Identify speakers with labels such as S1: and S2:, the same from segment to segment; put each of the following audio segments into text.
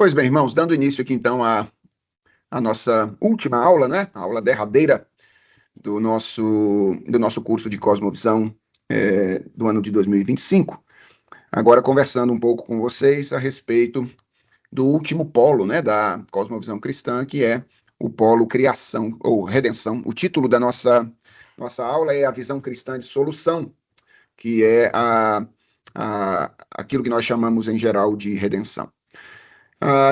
S1: Pois bem, irmãos, dando início aqui então à nossa última aula, né? A aula derradeira do nosso curso de Cosmovisão do ano de 2025. Agora conversando um pouco com vocês a respeito do último polo, né, da Cosmovisão cristã, que é o polo criação ou redenção. O título da nossa aula é a visão cristã de solução, que é aquilo que nós chamamos em geral de redenção.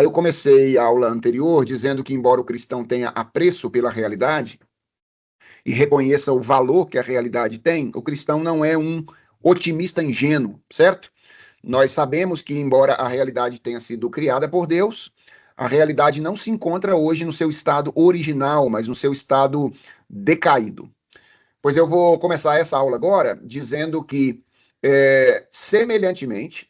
S1: Eu comecei a aula anterior dizendo que, embora o cristão tenha apreço pela realidade e reconheça o valor que a realidade tem, o cristão não é um otimista ingênuo, certo? Nós sabemos que, embora a realidade tenha sido criada por Deus, a realidade não se encontra hoje no seu estado original, mas no seu estado decaído. Pois eu vou começar essa aula agora dizendo que, semelhantemente,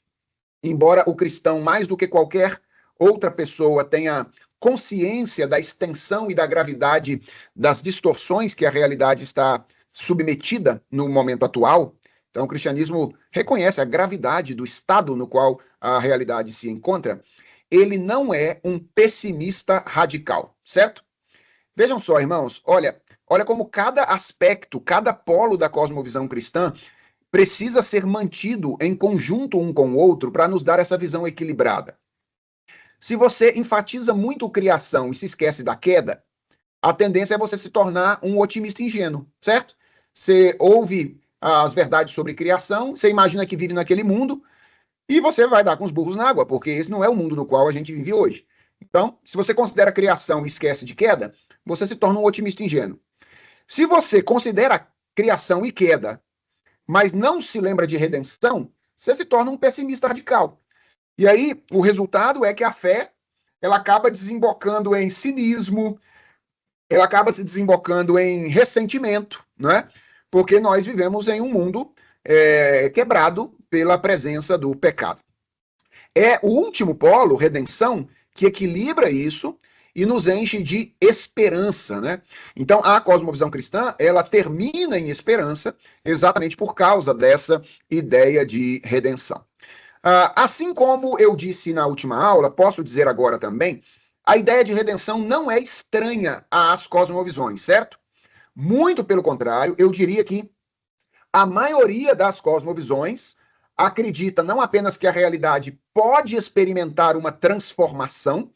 S1: embora o cristão, mais do que qualquer outra pessoa, tenha consciência da extensão e da gravidade das distorções que a realidade está submetida no momento atual, então o cristianismo reconhece a gravidade do estado no qual a realidade se encontra, ele não é um pessimista radical, certo? Vejam só, irmãos, olha como cada aspecto, cada polo da cosmovisão cristã precisa ser mantido em conjunto um com o outro para nos dar essa visão equilibrada. Se você enfatiza muito a criação e se esquece da queda, a tendência é você se tornar um otimista ingênuo, certo? Você ouve as verdades sobre criação, você imagina que vive naquele mundo e você vai dar com os burros na água, porque esse não é o mundo no qual a gente vive hoje. Então, se você considera criação e esquece de queda, você se torna um otimista ingênuo. Se você considera criação e queda, mas não se lembra de redenção, você se torna um pessimista radical. E aí, o resultado é que a fé, ela acaba desembocando em cinismo, ela acaba se desembocando em ressentimento, né? Porque nós vivemos em um mundo quebrado pela presença do pecado. É o último polo, redenção, que equilibra isso e nos enche de esperança, né? Então, a cosmovisão cristã, ela termina em esperança exatamente por causa dessa ideia de redenção. Assim como eu disse na última aula, posso dizer agora também, a ideia de redenção não é estranha às cosmovisões, certo? Muito pelo contrário, eu diria que a maioria das cosmovisões acredita não apenas que a realidade pode experimentar uma transformação,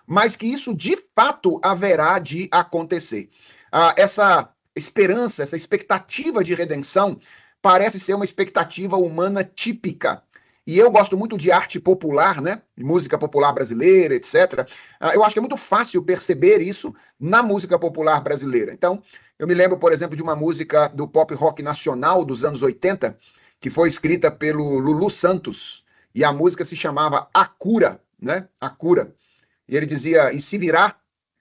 S1: mas que isso de fato haverá de acontecer. Essa esperança, essa expectativa de redenção parece ser uma expectativa humana típica. E eu gosto muito de arte popular, né? Música popular brasileira, etc. Eu acho que é muito fácil perceber isso na música popular brasileira. Então, eu me lembro, por exemplo, de uma música do pop rock nacional dos anos 80, que foi escrita pelo Lulu Santos, e a música se chamava A Cura, né? A Cura. E ele dizia, e se virá,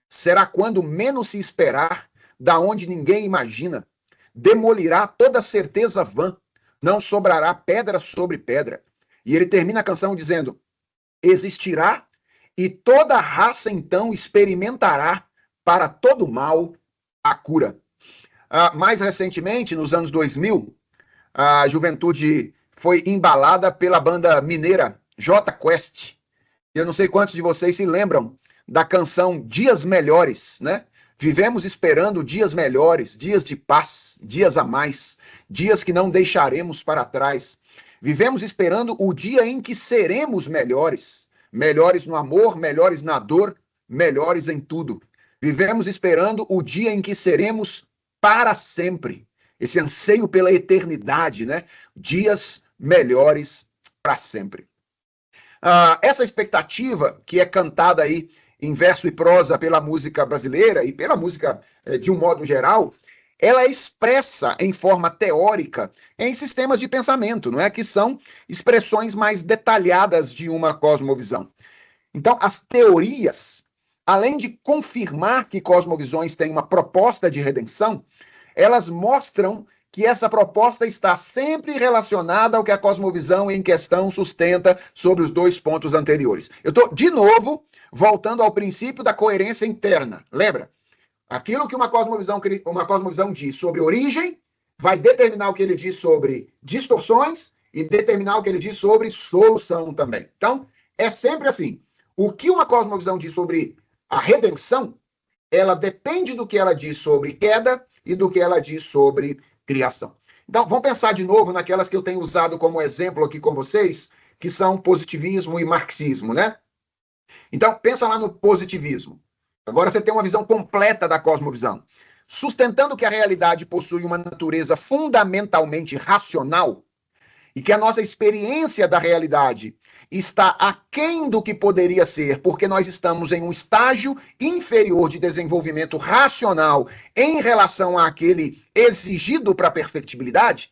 S1: será quando menos se esperar, da onde ninguém imagina, demolirá toda certeza vã, não sobrará pedra sobre pedra. E ele termina a canção dizendo, existirá e toda raça então experimentará para todo mal a cura. Mais recentemente, nos anos 2000, a juventude foi embalada pela banda mineira J Quest. Eu não sei quantos de vocês se lembram da canção Dias Melhores, né? Vivemos esperando dias melhores, dias de paz, dias a mais, dias que não deixaremos para trás. Vivemos esperando o dia em que seremos melhores, melhores no amor, melhores na dor, melhores em tudo. Vivemos esperando o dia em que seremos para sempre. Esse anseio pela eternidade, né? Dias melhores para sempre. Essa expectativa que é cantada aí em verso e prosa pela música brasileira e pela música de um modo geral, ela é expressa em forma teórica em sistemas de pensamento, não é? Que são expressões mais detalhadas de uma cosmovisão. Então, as teorias, além de confirmar que cosmovisões têm uma proposta de redenção, elas mostram que essa proposta está sempre relacionada ao que a cosmovisão em questão sustenta sobre os dois pontos anteriores. Eu estou, de novo, voltando ao princípio da coerência interna. Lembra? Aquilo que uma cosmovisão diz sobre origem vai determinar o que ele diz sobre distorções e determinar o que ele diz sobre solução também. Então, é sempre assim. o que uma cosmovisão diz sobre a redenção, ela depende do que ela diz sobre queda e do que ela diz sobre criação. Então, vamos pensar de novo naquelas que eu tenho usado como exemplo aqui com vocês, que são positivismo e marxismo, né? Então, pensa lá no positivismo. Agora você tem uma visão completa da cosmovisão. Sustentando que a realidade possui uma natureza fundamentalmente racional e que a nossa experiência da realidade está aquém do que poderia ser, porque nós estamos em um estágio inferior de desenvolvimento racional em relação àquele exigido para a perfectibilidade,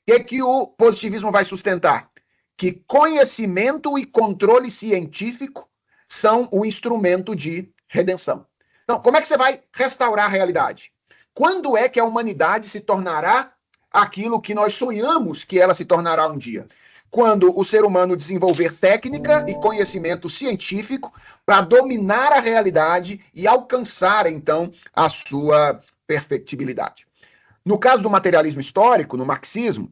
S1: o que o positivismo vai sustentar? Que conhecimento e controle científico são o instrumento de redenção. Então, como é que você vai restaurar a realidade? Quando é que a humanidade se tornará aquilo que nós sonhamos que ela se tornará um dia? Quando o ser humano desenvolver técnica e conhecimento científico para dominar a realidade e alcançar, então, a sua perfectibilidade. No caso do materialismo histórico, no marxismo,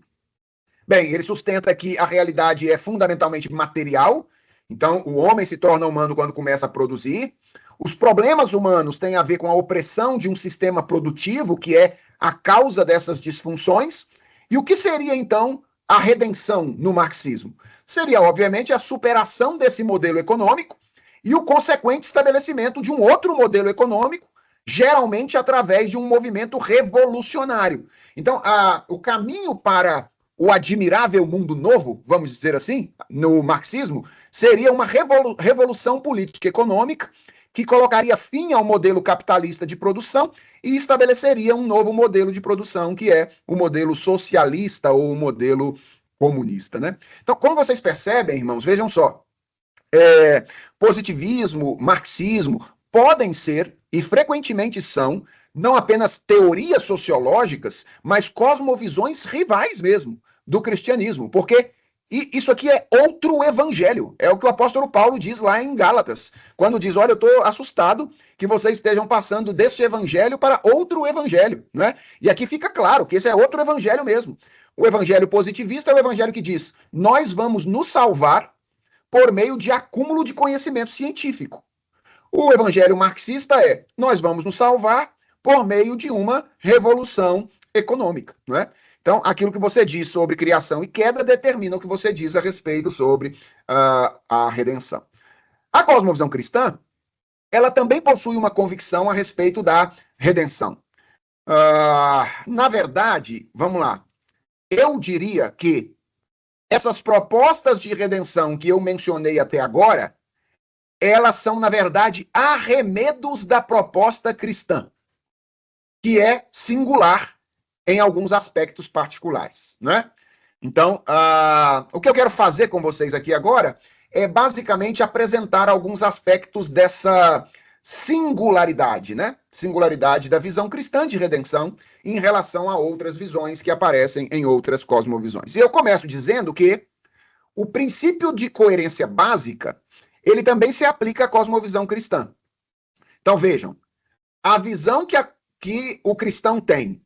S1: bem, ele sustenta que a realidade é fundamentalmente material, então o homem se torna humano quando começa a produzir. Os problemas humanos têm a ver com a opressão de um sistema produtivo, que é a causa dessas disfunções. E o que seria, então, a redenção no marxismo? Seria, obviamente, a superação desse modelo econômico e o consequente estabelecimento de um outro modelo econômico, geralmente através de um movimento revolucionário. Então, o caminho para o admirável mundo novo, vamos dizer assim, no marxismo, seria uma revolução política e econômica que colocaria fim ao modelo capitalista de produção e estabeleceria um novo modelo de produção, que é o modelo socialista ou o modelo comunista, né? Então, como vocês percebem, irmãos, vejam só, positivismo, marxismo, podem ser, e frequentemente são, não apenas teorias sociológicas, mas cosmovisões rivais mesmo do cristianismo, porque isso aqui é outro evangelho. É o que o apóstolo Paulo diz lá em Gálatas, quando diz, olha, eu estou assustado que vocês estejam passando deste evangelho para outro evangelho, né? E aqui fica claro que esse é outro evangelho mesmo. O evangelho positivista é o evangelho que diz, nós vamos nos salvar por meio de acúmulo de conhecimento científico. O evangelho marxista é, nós vamos nos salvar por meio de uma revolução econômica, não é? Então, aquilo que você diz sobre criação e queda determina o que você diz a respeito sobre a redenção. A cosmovisão cristã, ela também possui uma convicção a respeito da redenção. Na verdade, vamos lá, eu diria que essas propostas de redenção que eu mencionei até agora, elas são, na verdade, arremedos da proposta cristã, que é singular em alguns aspectos particulares, né? Então, o que eu quero fazer com vocês aqui agora é basicamente apresentar alguns aspectos dessa singularidade, né? Singularidade da visão cristã de redenção em relação a outras visões que aparecem em outras cosmovisões. E eu começo dizendo que o princípio de coerência básica, ele também se aplica à cosmovisão cristã. Então, vejam, a visão que o cristão tem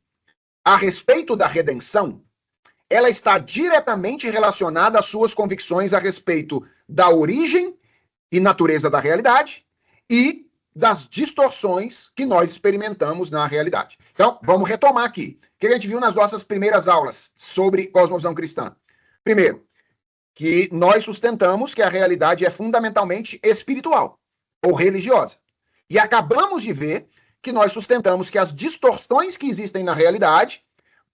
S1: a respeito da redenção, ela está diretamente relacionada às suas convicções a respeito da origem e natureza da realidade e das distorções que nós experimentamos na realidade. Então, vamos retomar aqui. O que a gente viu nas nossas primeiras aulas sobre cosmovisão cristã? Primeiro, que nós sustentamos que a realidade é fundamentalmente espiritual ou religiosa. E acabamos de ver que nós sustentamos que as distorções que existem na realidade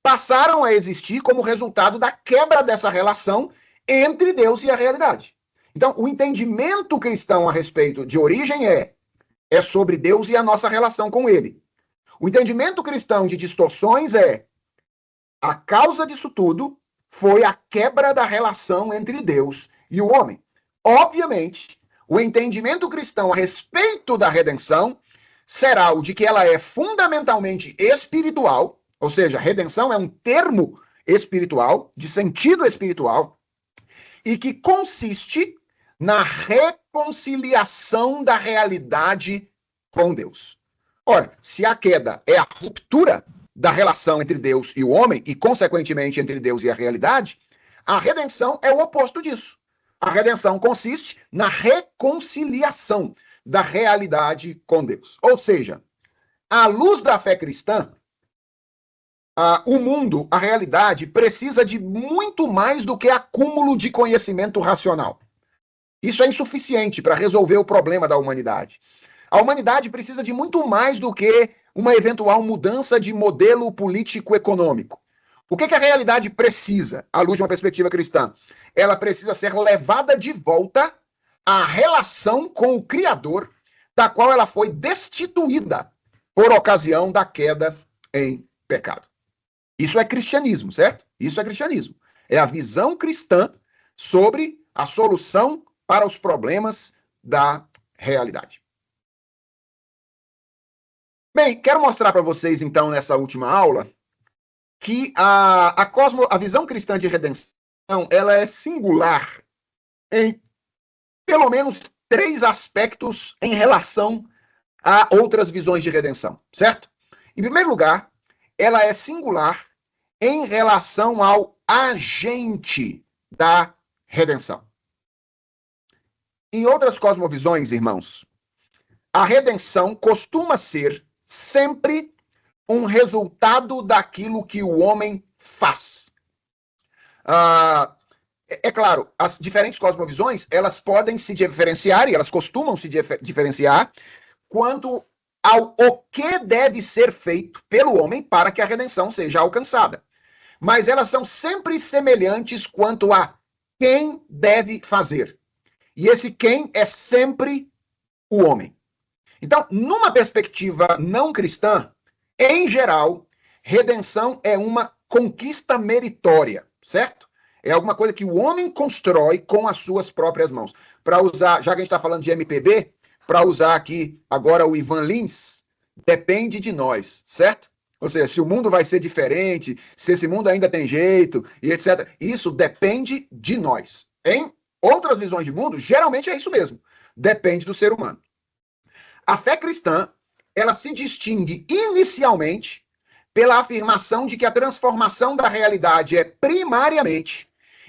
S1: passaram a existir como resultado da quebra dessa relação entre Deus e a realidade. Então, o entendimento cristão a respeito de origem é sobre Deus e a nossa relação com Ele. O entendimento cristão de distorções é a causa disso tudo foi a quebra da relação entre Deus e o homem. Obviamente, o entendimento cristão a respeito da redenção será o de que ela é fundamentalmente espiritual, ou seja, redenção é um termo espiritual, de sentido espiritual, e que consiste na reconciliação da realidade com Deus. Ora, se a queda é a ruptura da relação entre Deus e o homem, e consequentemente entre Deus e a realidade, a redenção é o oposto disso. A redenção consiste na reconciliação da realidade com Deus. Ou seja, à luz da fé cristã, o mundo, a realidade, precisa de muito mais do que acúmulo de conhecimento racional. Isso é insuficiente para resolver o problema da humanidade. A humanidade precisa de muito mais do que uma eventual mudança de modelo político-econômico. O que a realidade precisa, à luz de uma perspectiva cristã? Ela precisa ser levada de volta à relação com o Criador, da qual ela foi destituída por ocasião da queda em pecado. Isso é cristianismo, certo? Isso é cristianismo. É a visão cristã sobre a solução para os problemas da realidade. Bem, quero mostrar para vocês, então, nessa última aula, que a visão cristã de redenção ela é singular em pelo menos 3 aspectos em relação a outras visões de redenção, certo? Em primeiro lugar, ela é singular em relação ao agente da redenção. Em outras cosmovisões, irmãos, a redenção costuma ser sempre um resultado daquilo que o homem faz. É claro, as diferentes cosmovisões, elas podem se diferenciar, e elas costumam se diferenciar, quanto ao o que deve ser feito pelo homem para que a redenção seja alcançada. Mas elas são sempre semelhantes quanto a quem deve fazer. E esse quem é sempre o homem. Então, numa perspectiva não cristã, em geral, redenção é uma conquista meritória, certo? É alguma coisa que o homem constrói com as suas próprias mãos. Para usar, já que a gente está falando de MPB, para usar aqui agora o Ivan Lins, depende de nós, certo? Ou seja, se o mundo vai ser diferente, se esse mundo ainda tem jeito, e etc. Isso depende de nós. Em outras visões de mundo, geralmente é isso mesmo. Depende do ser humano. A fé cristã, ela se distingue inicialmente pela afirmação de que a transformação da realidade é primariamente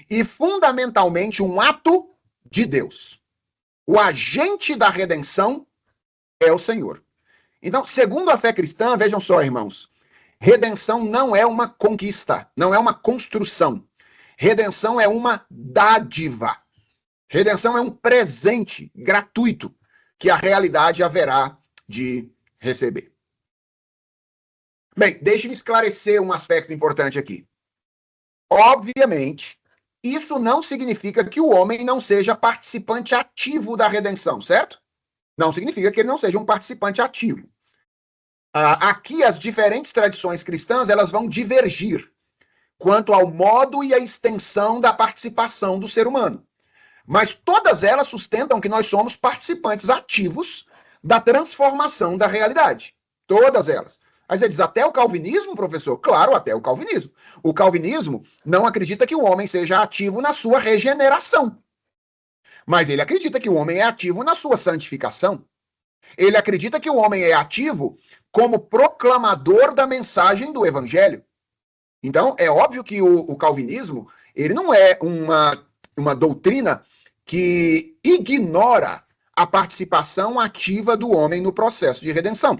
S1: e fundamentalmente um ato de Deus. O agente da redenção é o Senhor. Então, segundo a fé cristã, vejam só, irmãos, redenção não é uma conquista, não é uma construção. Redenção é uma dádiva. Redenção é um presente gratuito que a realidade haverá de receber. Bem, deixe-me esclarecer um aspecto importante aqui. Obviamente, isso não significa que o homem não seja participante ativo da redenção, certo? Não significa que ele não seja um participante ativo. Aqui, as diferentes tradições cristãs, elas vão divergir quanto ao modo e à extensão da participação do ser humano. Mas todas elas sustentam que nós somos participantes ativos da transformação da realidade. Todas elas. Aí você diz, até o calvinismo, professor? Claro, até o calvinismo. O calvinismo não acredita que o homem seja ativo na sua regeneração. Mas ele acredita que o homem é ativo na sua santificação. Ele acredita que o homem é ativo como proclamador da mensagem do evangelho. Então, é óbvio que o calvinismo, ele não é uma doutrina que ignora a participação ativa do homem no processo de redenção.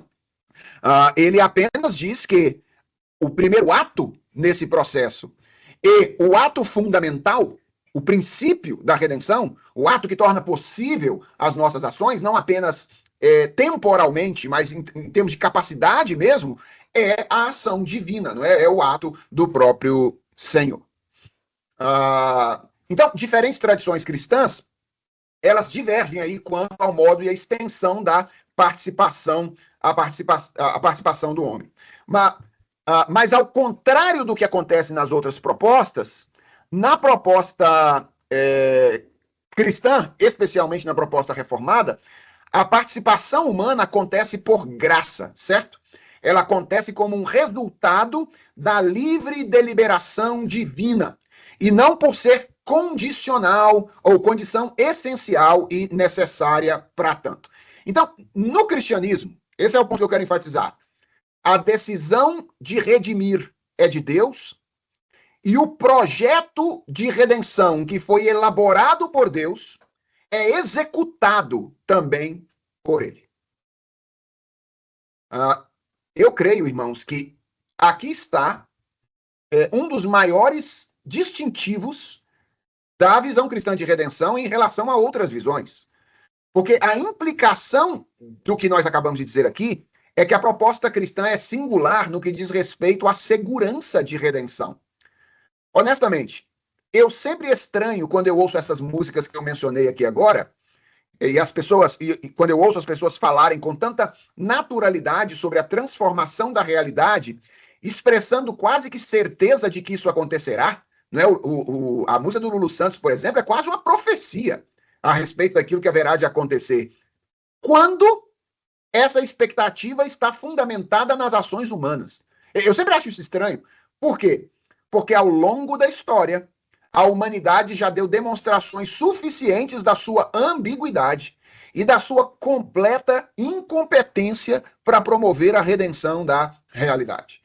S1: Ele apenas diz que o primeiro ato nesse processo e o ato fundamental, o princípio da redenção, o ato que torna possível as nossas ações, não apenas temporalmente, mas em termos de capacidade mesmo, é a ação divina, não é? É o ato do próprio Senhor. Então, diferentes tradições cristãs, elas divergem aí quanto ao modo e à extensão da participação, a participação do homem. Mas ao contrário do que acontece nas outras propostas, na proposta cristã, especialmente na proposta reformada, a participação humana acontece por graça, certo? Ela acontece como um resultado da livre deliberação divina, e não por ser condicional ou condição essencial e necessária para tanto. Então, no cristianismo, esse é o ponto que eu quero enfatizar, a decisão de redimir é de Deus E o projeto de redenção que foi elaborado por Deus é executado também por ele. Eu creio, irmãos, que aqui está um dos maiores distintivos da visão cristã de redenção em relação a outras visões. Porque a implicação do que nós acabamos de dizer aqui é que a proposta cristã é singular no que diz respeito à segurança de redenção. Honestamente, eu sempre estranho quando eu ouço essas músicas que eu mencionei aqui agora, e as pessoas, e quando eu ouço as pessoas falarem com tanta naturalidade sobre a transformação da realidade, expressando quase que certeza de que isso acontecerá. Não é? A música do Lulu Santos, por exemplo, é quase uma profecia a respeito daquilo que haverá de acontecer. Quando essa expectativa está fundamentada nas ações humanas. Eu sempre acho isso estranho. Por quê? Porque ao longo da história, a humanidade já deu demonstrações suficientes da sua ambiguidade e da sua completa incompetência para promover a redenção da realidade.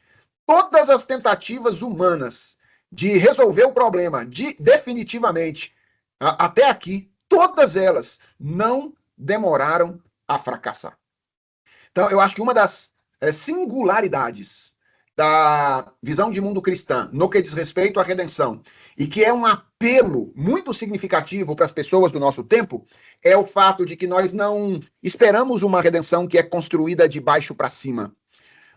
S1: Todas as tentativas humanas de resolver o problema definitivamente até aqui, todas elas não demoraram a fracassar. Então, eu acho que uma das singularidades da visão de mundo cristã no que diz respeito à redenção, e que é um apelo muito significativo para as pessoas do nosso tempo, é o fato de que nós não esperamos uma redenção que é construída de baixo para cima.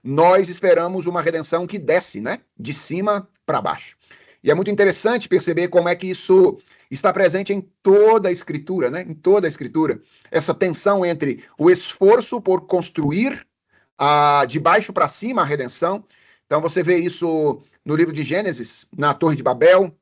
S1: Nós esperamos uma redenção que desce, né? De cima para baixo. E é muito interessante perceber como é que isso está presente em toda a Escritura, né? Em toda a Escritura. Essa tensão entre o esforço por construir de baixo para cima a redenção. Então você vê isso no livro de Gênesis, na Torre de Babel.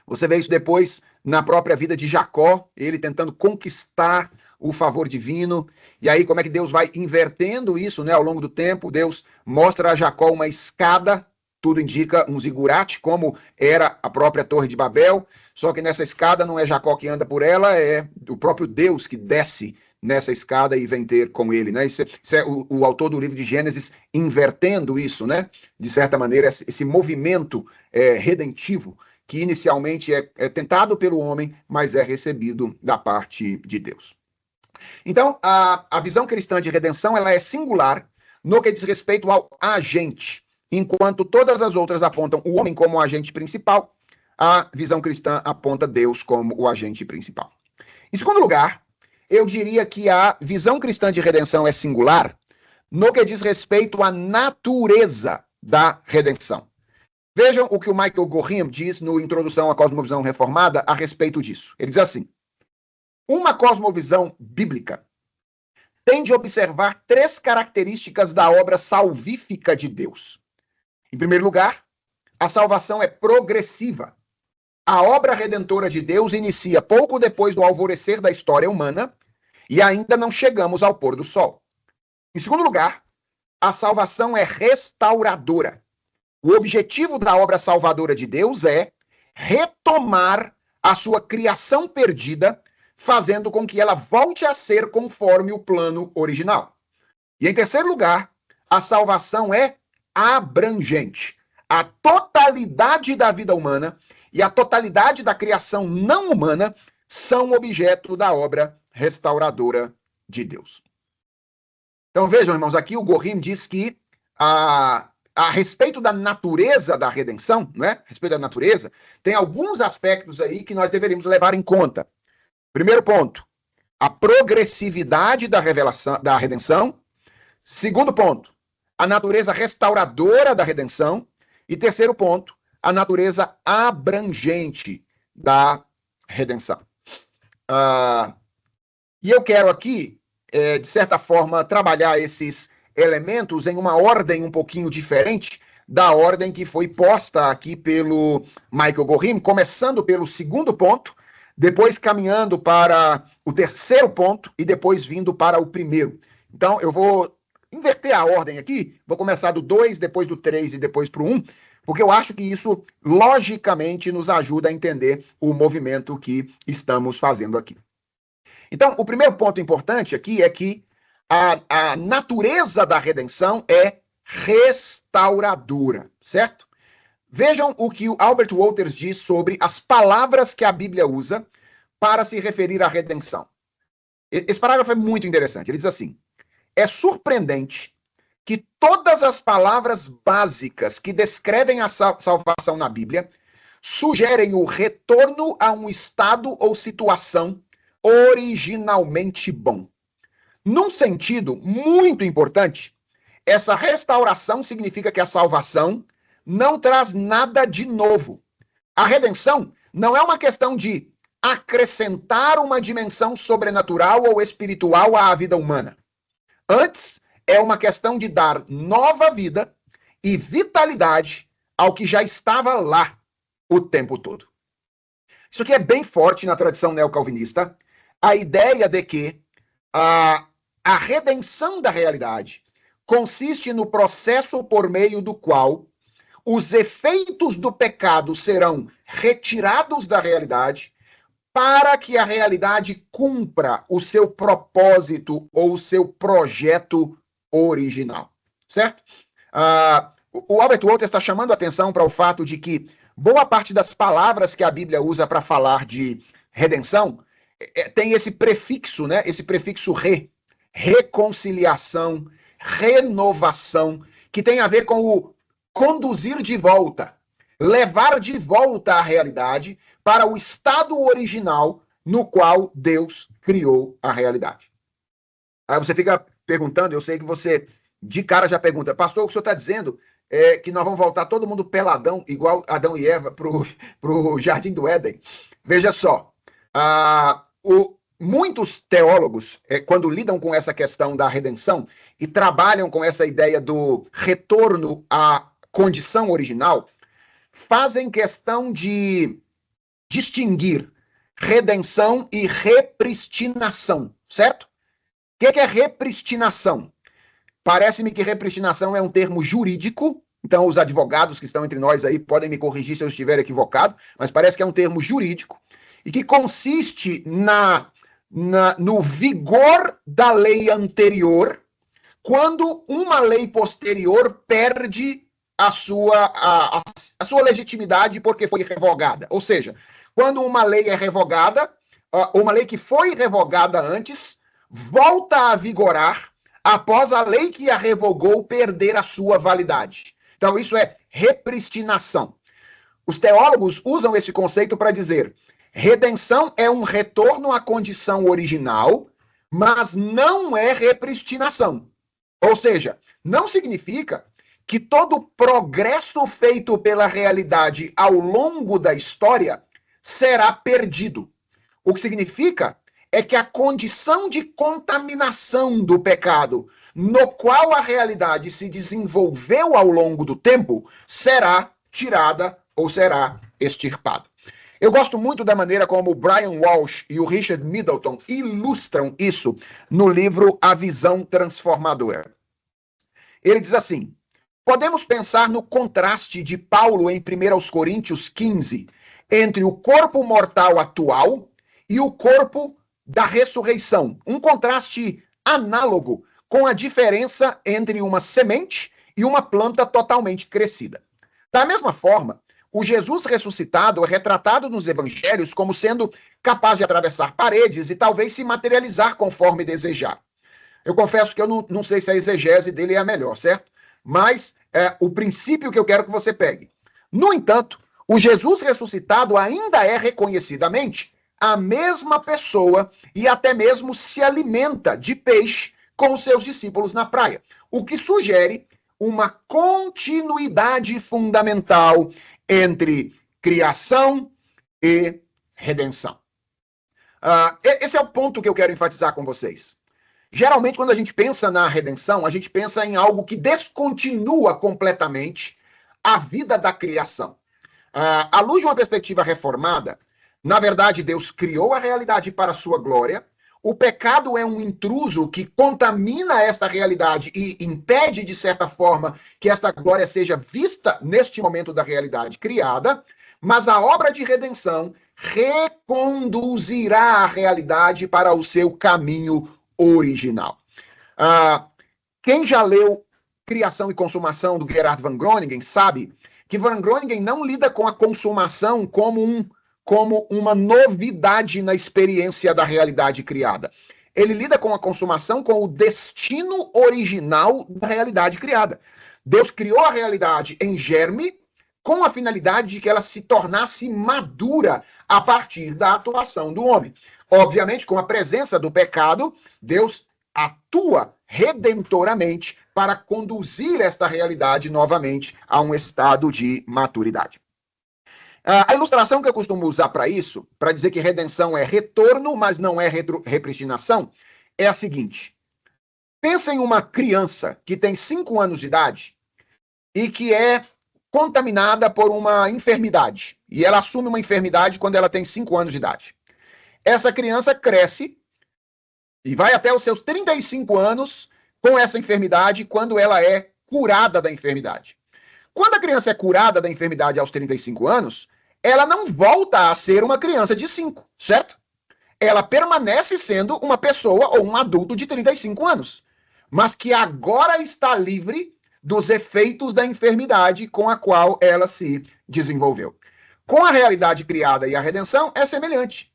S1: Você vê isso depois na própria vida de Jacó, ele tentando conquistar o favor divino. E aí como é que Deus vai invertendo isso, né, ao longo do tempo? Deus mostra a Jacó uma escada, tudo indica um zigurate, como era a própria Torre de Babel. Só que nessa escada não é Jacó que anda por ela, é o próprio Deus que desce nessa escada e vem ter com ele, né? Isso é o autor do livro de Gênesis invertendo isso, né? De certa maneira, esse movimento redentivo que inicialmente é tentado pelo homem, mas é recebido da parte de Deus. Então, a visão cristã de redenção ela é singular no que diz respeito ao agente. Enquanto todas as outras apontam o homem como o agente principal, a visão cristã aponta Deus como o agente principal. Em segundo lugar, eu diria que a visão cristã de redenção é singular no que diz respeito à natureza da redenção. Vejam o que o Michael Gorim diz no Introdução à Cosmovisão Reformada a respeito disso. Ele diz assim: uma cosmovisão bíblica tem de observar 3 características da obra salvífica de Deus. Em primeiro lugar, a salvação é progressiva. A obra redentora de Deus inicia pouco depois do alvorecer da história humana e ainda não chegamos ao pôr do sol. Em segundo lugar, a salvação é restauradora. O objetivo da obra salvadora de Deus é retomar a sua criação perdida, fazendo com que ela volte a ser conforme o plano original. E em terceiro lugar, a salvação é abrangente. A totalidade da vida humana e a totalidade da criação não humana são objeto da obra restauradora de Deus. Então vejam, irmãos, aqui o Gorim diz que a respeito da natureza da redenção, não é? A respeito da natureza, tem alguns aspectos aí que nós deveríamos levar em conta. Primeiro ponto, a progressividade da redenção. Segundo ponto, a natureza restauradora da redenção. E terceiro ponto, a natureza abrangente da redenção. E eu quero aqui, de certa forma, trabalhar esses elementos em uma ordem um pouquinho diferente da ordem que foi posta aqui pelo Michael Gorim, começando pelo segundo ponto, depois caminhando para o terceiro ponto e depois vindo para o primeiro. Então, eu vou inverter a ordem aqui, vou começar do 2, depois do 3 e depois para o 1, porque eu acho que isso, logicamente, nos ajuda a entender o movimento que estamos fazendo aqui. Então, o primeiro ponto importante aqui é que a natureza da redenção é restauradora, certo? Vejam o que o Albert Wolters diz sobre as palavras que a Bíblia usa para se referir à redenção. Esse parágrafo é muito interessante. Ele diz assim: é surpreendente que todas as palavras básicas que descrevem a salvação na Bíblia sugerem o retorno a um estado ou situação originalmente bom. Num sentido muito importante, essa restauração significa que a salvação não traz nada de novo. A redenção não é uma questão de acrescentar uma dimensão sobrenatural ou espiritual à vida humana. Antes, é uma questão de dar nova vida e vitalidade ao que já estava lá o tempo todo. Isso aqui é bem forte na tradição neocalvinista, a ideia de que a redenção da realidade consiste no processo por meio do qual os efeitos do pecado serão retirados da realidade para que a realidade cumpra o seu propósito ou o seu projeto original, certo? O Albert Wolters está chamando a atenção para o fato de que boa parte das palavras que a Bíblia usa para falar de redenção tem esse prefixo, né? Esse prefixo reconciliação, renovação, que tem a ver com o conduzir de volta, levar de volta a realidade para o estado original no qual Deus criou a realidade. Aí você fica perguntando, eu sei que você de cara já pergunta, pastor, o que o senhor está dizendo é que nós vamos voltar todo mundo peladão, igual Adão e Eva, para o Jardim do Éden. Veja só, muitos teólogos, quando lidam com essa questão da redenção e trabalham com essa ideia do retorno à condição original, fazem questão de distinguir redenção e repristinação, certo? O que é repristinação? Parece-me que repristinação é um termo jurídico, então os advogados que estão entre nós aí podem me corrigir se eu estiver equivocado, mas parece que é um termo jurídico e que consiste no vigor da lei anterior quando uma lei posterior perde a sua legitimidade porque foi revogada. Ou seja, quando uma lei é revogada, uma lei que foi revogada antes, volta a vigorar após a lei que a revogou perder a sua validade. Então, isso é repristinação. Os teólogos usam esse conceito para dizer: redenção é um retorno à condição original, mas não é repristinação. Ou seja, não significa que todo progresso feito pela realidade ao longo da história será perdido. O que significa é que a condição de contaminação do pecado, no qual a realidade se desenvolveu ao longo do tempo, será tirada ou será extirpada. Eu gosto muito da maneira como o Brian Walsh e o Richard Middleton ilustram isso no livro A Visão Transformadora. Ele diz assim: podemos pensar no contraste de Paulo em 1 Coríntios 15 entre o corpo mortal atual e o corpo da ressurreição. Um contraste análogo com a diferença entre uma semente e uma planta totalmente crescida. Da mesma forma, o Jesus ressuscitado é retratado nos evangelhos como sendo capaz de atravessar paredes e talvez se materializar conforme desejar. Eu confesso que eu não sei se a exegese dele é a melhor, certo? Mas o princípio que eu quero que você pegue. No entanto, o Jesus ressuscitado ainda é reconhecidamente a mesma pessoa e até mesmo se alimenta de peixe com os seus discípulos na praia, o que sugere uma continuidade fundamental entre criação e redenção. Esse é o ponto que eu quero enfatizar com vocês. Geralmente, quando a gente pensa na redenção, a gente pensa em algo que descontinua completamente a vida da criação. À luz de uma perspectiva reformada, na verdade, Deus criou a realidade para a sua glória. O pecado é um intruso que contamina esta realidade e impede, de certa forma, que esta glória seja vista neste momento da realidade criada, mas a obra de redenção reconduzirá a realidade para o seu caminho original. Quem já leu Criação e Consumação, do Gerard van Groningen, sabe que Van Groningen não lida com a consumação como uma novidade na experiência da realidade criada. Ele lida com a consumação com o destino original da realidade criada. Deus criou a realidade em germe com a finalidade de que ela se tornasse madura a partir da atuação do homem. Obviamente, com a presença do pecado, Deus atua redentoramente para conduzir esta realidade novamente a um estado de maturidade. A ilustração que eu costumo usar para isso, para dizer que redenção é retorno, mas não é repristinação, é a seguinte. Pensa em uma criança que tem 5 anos de idade e que é contaminada por uma enfermidade. E ela assume uma enfermidade quando ela tem 5 anos de idade. Essa criança cresce e vai até os seus 35 anos com essa enfermidade quando ela é curada da enfermidade. Quando a criança é curada da enfermidade aos 35 anos, ela não volta a ser uma criança de 5, certo? Ela permanece sendo uma pessoa ou um adulto de 35 anos, mas que agora está livre dos efeitos da enfermidade com a qual ela se desenvolveu. Com a realidade criada e a redenção, é semelhante.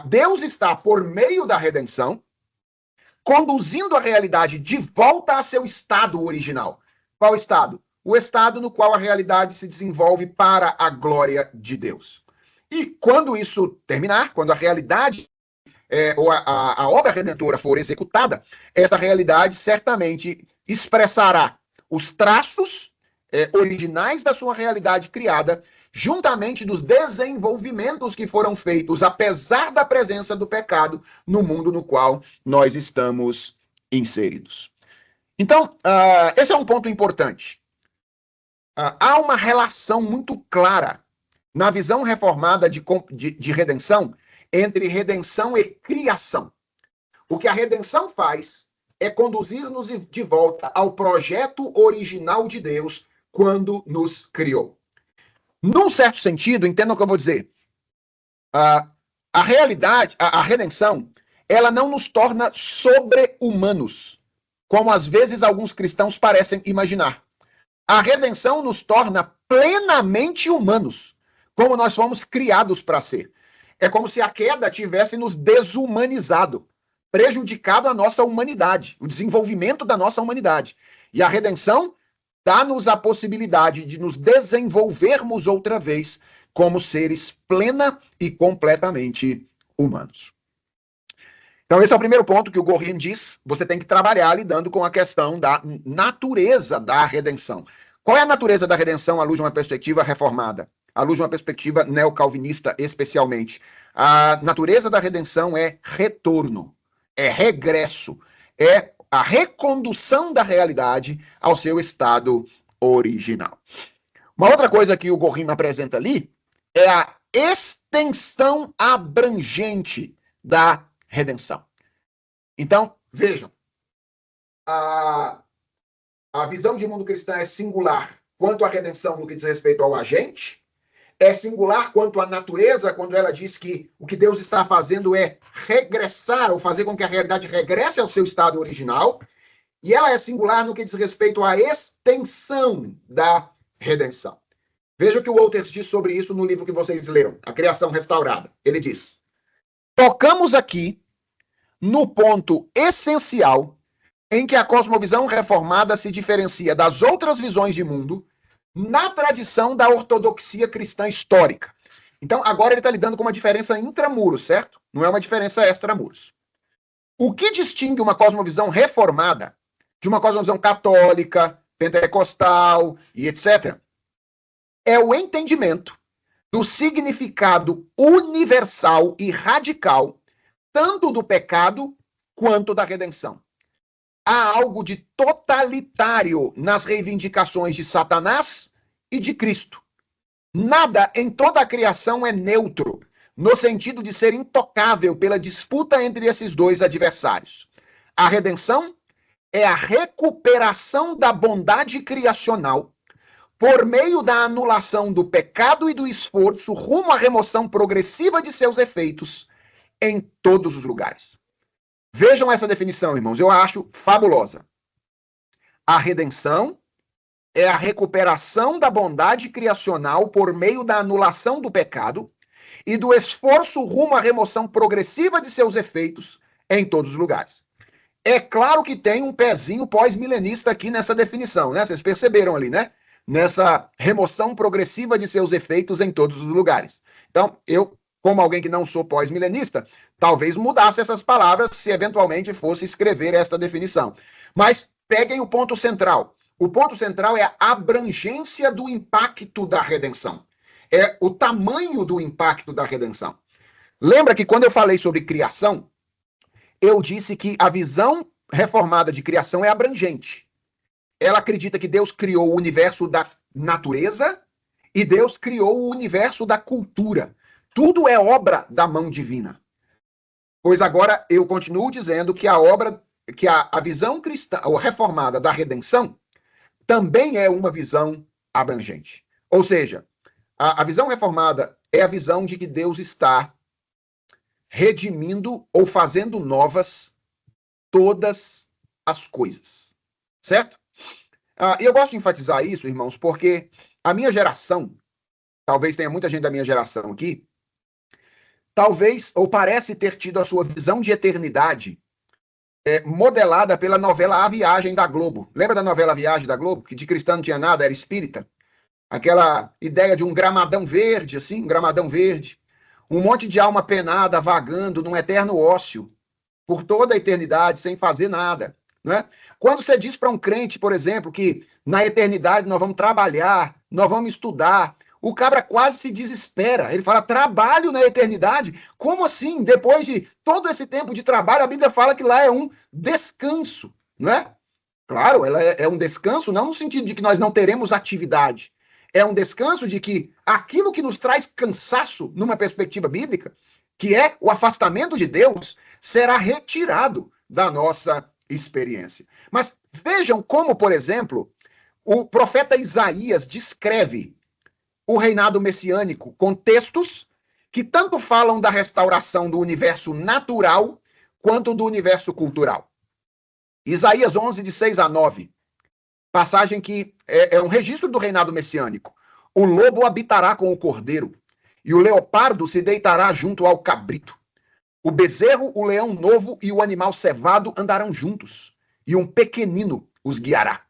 S1: Deus está, por meio da redenção, conduzindo a realidade de volta a seu estado original. Qual estado? O estado no qual a realidade se desenvolve para a glória de Deus. E quando isso terminar, quando a realidade ou a obra redentora for executada, essa realidade certamente expressará os traços originais da sua realidade criada, juntamente dos desenvolvimentos que foram feitos, apesar da presença do pecado no mundo no qual nós estamos inseridos. Então, esse é um ponto importante. Há uma relação muito clara na visão reformada de redenção entre redenção e criação. O que a redenção faz é conduzir-nos de volta ao projeto original de Deus quando nos criou. Num certo sentido, entenda o que eu vou dizer. A realidade, a redenção, ela não nos torna sobre-humanos, como às vezes alguns cristãos parecem imaginar. A redenção nos torna plenamente humanos, como nós fomos criados para ser. É como se a queda tivesse nos desumanizado, prejudicado a nossa humanidade, o desenvolvimento da nossa humanidade. E a redenção dá-nos a possibilidade de nos desenvolvermos outra vez como seres plena e completamente humanos. Então, esse é o primeiro ponto que o Gorin diz. Você tem que trabalhar lidando com a questão da natureza da redenção. Qual é a natureza da redenção à luz de uma perspectiva reformada? À luz de uma perspectiva neocalvinista, especialmente. A natureza da redenção é retorno, é regresso, é a recondução da realidade ao seu estado original. Uma outra coisa que o Gorin apresenta ali é a extensão abrangente da redenção. Então, vejam, a visão de mundo cristã é singular quanto à redenção no que diz respeito ao agente, é singular quanto à natureza, quando ela diz que o que Deus está fazendo é regressar, ou fazer com que a realidade regresse ao seu estado original, e ela é singular no que diz respeito à extensão da redenção. Veja o que o Walters diz sobre isso no livro que vocês leram, A Criação Restaurada. Ele diz: tocamos aqui no ponto essencial em que a cosmovisão reformada se diferencia das outras visões de mundo na tradição da ortodoxia cristã histórica. Então, agora ele está lidando com uma diferença intramuros, certo? Não é uma diferença extramuros. O que distingue uma cosmovisão reformada de uma cosmovisão católica, pentecostal e etc., é o entendimento do significado universal e radical tanto do pecado quanto da redenção. Há algo de totalitário nas reivindicações de Satanás e de Cristo. Nada em toda a criação é neutro, no sentido de ser intocável pela disputa entre esses dois adversários. A redenção é a recuperação da bondade criacional por meio da anulação do pecado e do esforço rumo à remoção progressiva de seus efeitos em todos os lugares. Vejam essa definição, irmãos, eu acho fabulosa. A redenção é a recuperação da bondade criacional por meio da anulação do pecado e do esforço rumo à remoção progressiva de seus efeitos em todos os lugares. É claro que tem um pezinho pós-milenista aqui nessa definição, né? Vocês perceberam ali, né? Nessa remoção progressiva de seus efeitos em todos os lugares. Então, eu, como alguém que não sou pós-milenista, talvez mudasse essas palavras se eventualmente fosse escrever esta definição. Mas peguem o ponto central. O ponto central é a abrangência do impacto da redenção. É o tamanho do impacto da redenção. Lembra que quando eu falei sobre criação, eu disse que a visão reformada de criação é abrangente. Ela acredita que Deus criou o universo da natureza e Deus criou o universo da cultura. Tudo é obra da mão divina. Pois agora eu continuo dizendo que a visão cristã ou reformada da redenção também é uma visão abrangente. Ou seja, a visão reformada é a visão de que Deus está redimindo ou fazendo novas todas as coisas. Certo? E eu gosto de enfatizar isso, irmãos, porque a minha geração, talvez tenha muita gente da minha geração aqui, talvez, ou parece ter tido a sua visão de eternidade modelada pela novela A Viagem da Globo. Lembra da novela A Viagem da Globo? Que de cristão não tinha nada, era espírita. Aquela ideia de um gramadão verde, assim, um gramadão verde. Um monte de alma penada vagando num eterno ócio por toda a eternidade, sem fazer nada. Né? Quando você diz para um crente, por exemplo, que na eternidade nós vamos trabalhar, nós vamos estudar, o cabra quase se desespera. Ele fala, trabalho na eternidade? Como assim? Depois de todo esse tempo de trabalho, a Bíblia fala que lá é um descanso. Não é? Claro, ela é um descanso, não no sentido de que nós não teremos atividade. É um descanso de que aquilo que nos traz cansaço numa perspectiva bíblica, que é o afastamento de Deus, será retirado da nossa experiência. Mas vejam como, por exemplo, o profeta Isaías descreve o reinado messiânico com textos que tanto falam da restauração do universo natural quanto do universo cultural. Isaías 11, de 6 a 9. Passagem que é um registro do reinado messiânico. O lobo habitará com o cordeiro, e o leopardo se deitará junto ao cabrito. O bezerro, o leão novo e o animal cevado andarão juntos, e um pequenino os guiará.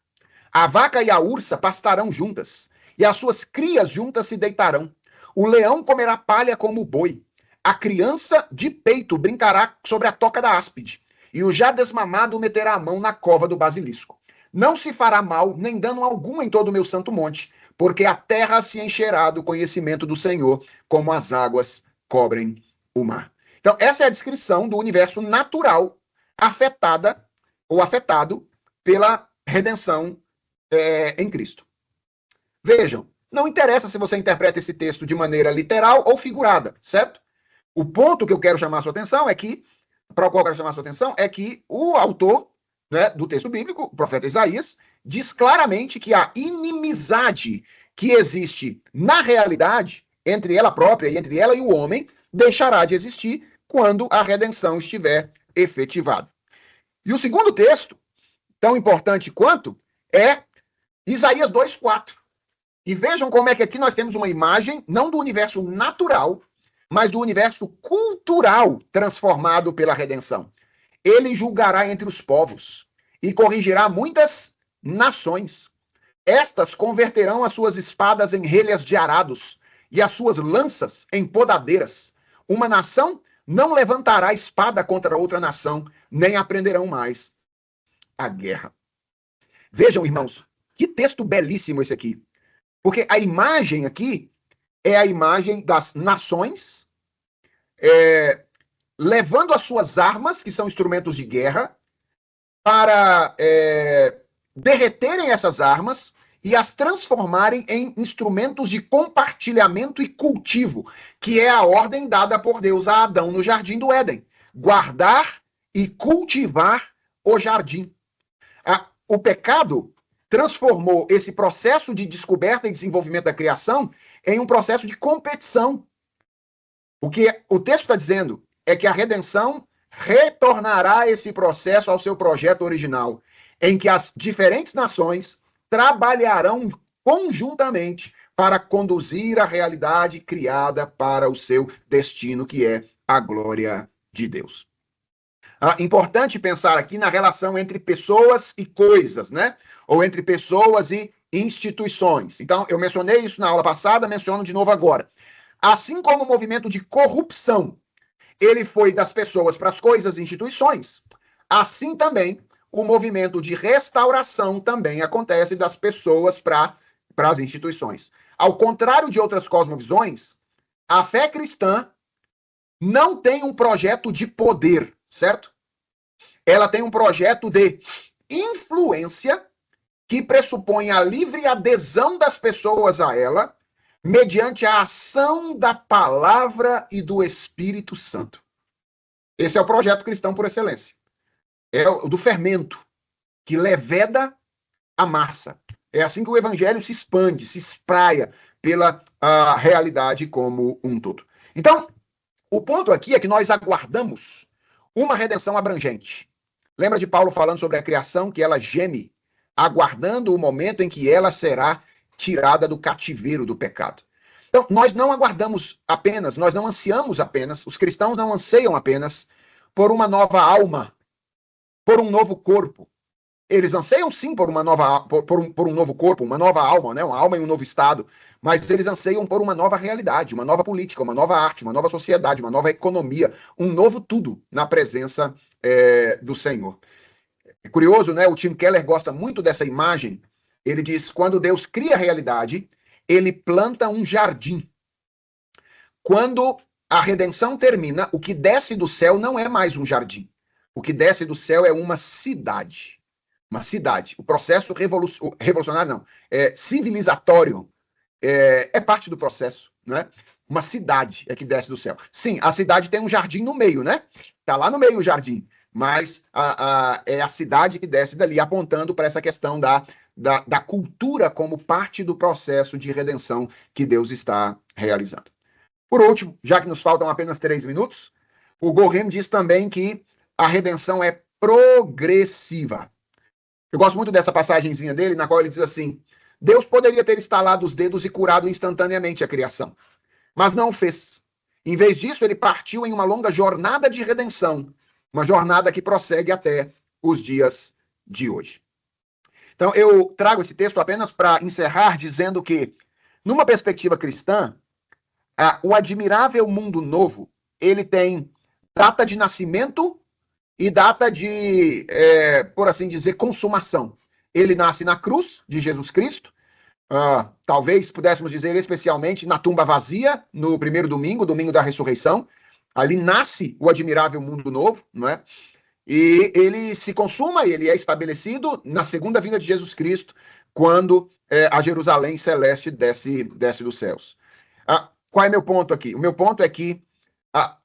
S1: A vaca e a ursa pastarão juntas, e as suas crias juntas se deitarão. O leão comerá palha como o boi. A criança de peito brincará sobre a toca da áspide, e o já desmamado meterá a mão na cova do basilisco. Não se fará mal, nem dano algum em todo o meu santo monte, porque a terra se encherá do conhecimento do Senhor, como as águas cobrem o mar. Então, essa é a descrição do universo natural afetada ou afetado pela redenção em Cristo. Vejam, não interessa se você interpreta esse texto de maneira literal ou figurada, certo? O ponto que eu quero chamar a sua atenção é que, para o qual eu quero chamar a sua atenção, é que o autor, né, do texto bíblico, o profeta Isaías, diz claramente que a inimizade que existe na realidade entre ela própria e entre ela e o homem deixará de existir quando a redenção estiver efetivada. E o segundo texto, tão importante quanto, é Isaías 2:4. E vejam como é que aqui nós temos uma imagem, não do universo natural, mas do universo cultural transformado pela redenção. Ele julgará entre os povos e corrigirá muitas nações. Estas converterão as suas espadas em relhas de arados e as suas lanças em podadeiras. Uma nação não levantará espada contra outra nação, nem aprenderão mais a guerra. Vejam, irmãos, que texto belíssimo esse aqui. Porque a imagem aqui é a imagem das nações levando as suas armas, que são instrumentos de guerra, para derreterem essas armas e as transformarem em instrumentos de compartilhamento e cultivo, que é a ordem dada por Deus a Adão no Jardim do Éden. Guardar e cultivar o jardim. O pecado transformou esse processo de descoberta e desenvolvimento da criação em um processo de competição. O que o texto está dizendo é que a redenção retornará esse processo ao seu projeto original, em que as diferentes nações trabalharão conjuntamente para conduzir a realidade criada para o seu destino, que é a glória de Deus. Importante pensar aqui na relação entre pessoas e coisas, né? Ou entre pessoas e instituições. Então, eu mencionei isso na aula passada, menciono de novo agora. Assim como o movimento de corrupção, ele foi das pessoas para as coisas e instituições, assim também o movimento de restauração também acontece das pessoas para as instituições. Ao contrário de outras cosmovisões, a fé cristã não tem um projeto de poder, certo? Ela tem um projeto de influência que pressupõe a livre adesão das pessoas a ela, mediante a ação da palavra e do Espírito Santo. Esse é o projeto cristão por excelência. É o do fermento, que leveda a massa. É assim que o evangelho se expande, se espraia pela realidade como um todo. Então, o ponto aqui é que nós aguardamos uma redenção abrangente. Lembra de Paulo falando sobre a criação, que ela geme, aguardando o momento em que ela será tirada do cativeiro do pecado. Então, nós não aguardamos apenas, nós não ansiamos apenas, os cristãos não anseiam apenas por uma nova alma, por um novo corpo. Eles anseiam sim por uma nova, por um novo corpo, uma nova alma, né? Uma alma em um novo estado, mas eles anseiam por uma nova realidade, uma nova política, uma nova arte, uma nova sociedade, uma nova economia, um novo tudo na presença do Senhor. É curioso, né? O Tim Keller gosta muito dessa imagem. Ele diz, quando Deus cria a realidade, ele planta um jardim. Quando a redenção termina, o que desce do céu não é mais um jardim. O que desce do céu é uma cidade. Uma cidade. O processo revolucionário, não, civilizatório, é parte do processo, né? Uma cidade é que desce do céu. Sim, a cidade tem um jardim no meio, né? Está lá no meio o jardim, mas é a cidade que desce dali, apontando para essa questão da cultura como parte do processo de redenção que Deus está realizando. Por último, já que nos faltam apenas 3 minutos, o Gohem diz também que a redenção é progressiva. Eu gosto muito dessa passagenzinha dele, na qual ele diz assim, Deus poderia ter estalado os dedos e curado instantaneamente a criação, mas não o fez. Em vez disso, ele partiu em uma longa jornada de redenção, uma jornada que prossegue até os dias de hoje. Então, eu trago esse texto apenas para encerrar dizendo que, numa perspectiva cristã, o admirável mundo novo, ele tem data de nascimento e data de, por assim dizer, consumação. Ele nasce na cruz de Jesus Cristo, talvez pudéssemos dizer especialmente na tumba vazia, no primeiro domingo, domingo da ressurreição. Ali nasce o admirável mundo novo, não é? E ele se consuma, ele é estabelecido na segunda vinda de Jesus Cristo, quando a Jerusalém celeste desce dos céus. Qual é meu ponto aqui? O meu ponto é que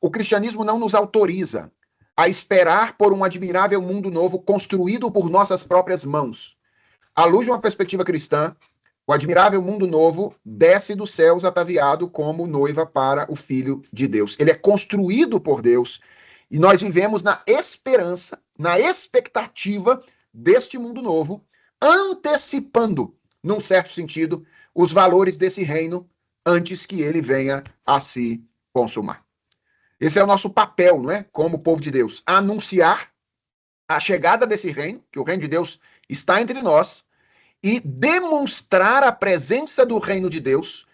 S1: o cristianismo não nos autoriza a esperar por um admirável mundo novo construído por nossas próprias mãos. À luz de uma perspectiva cristã, o admirável mundo novo desce dos céus ataviado como noiva para o Filho de Deus. Ele é construído por Deus e nós vivemos na esperança, na expectativa deste mundo novo, antecipando, num certo sentido, os valores desse reino antes que ele venha a se consumar. Esse é o nosso papel, não é? Como povo de Deus, anunciar a chegada desse reino, que o reino de Deus está entre nós, e demonstrar a presença do reino de Deus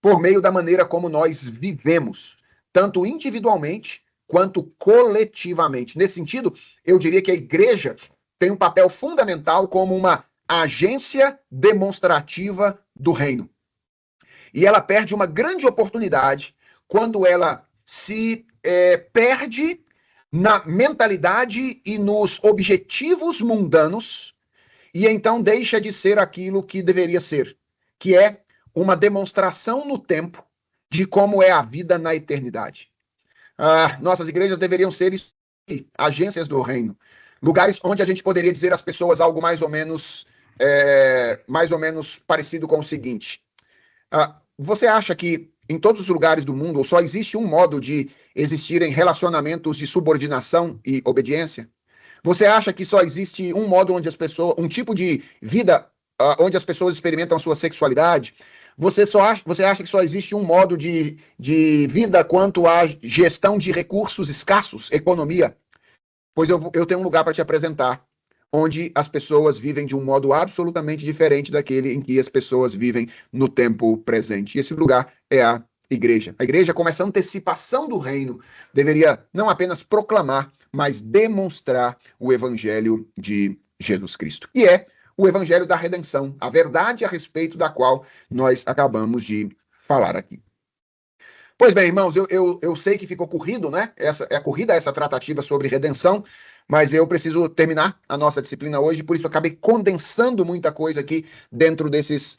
S1: por meio da maneira como nós vivemos, tanto individualmente quanto coletivamente. Nesse sentido, eu diria que a igreja tem um papel fundamental como uma agência demonstrativa do reino. E ela perde uma grande oportunidade quando ela se perde na mentalidade e nos objetivos mundanos e então deixa de ser aquilo que deveria ser, que é uma demonstração no tempo de como é a vida na eternidade. Nossas igrejas deveriam ser agências do reino, lugares onde a gente poderia dizer às pessoas algo mais ou menos parecido com o seguinte. Você acha que em todos os lugares do mundo só existe um modo de existirem relacionamentos de subordinação e obediência? Você acha que só existe um modo onde as pessoas, um tipo de vida onde as pessoas experimentam a sua sexualidade, você acha que só existe um modo de vida quanto à gestão de recursos escassos, economia? Pois eu tenho um lugar para te apresentar, onde as pessoas vivem de um modo absolutamente diferente daquele em que as pessoas vivem no tempo presente. E esse lugar é a igreja. A igreja, como essa antecipação do reino, deveria não apenas proclamar, mas demonstrar o evangelho de Jesus Cristo. E é o evangelho da redenção, a verdade a respeito da qual nós acabamos de falar aqui. Pois bem, irmãos, eu sei que ficou corrido, né? Corrida essa tratativa sobre redenção, mas eu preciso terminar a nossa disciplina hoje, por isso eu acabei condensando muita coisa aqui dentro desses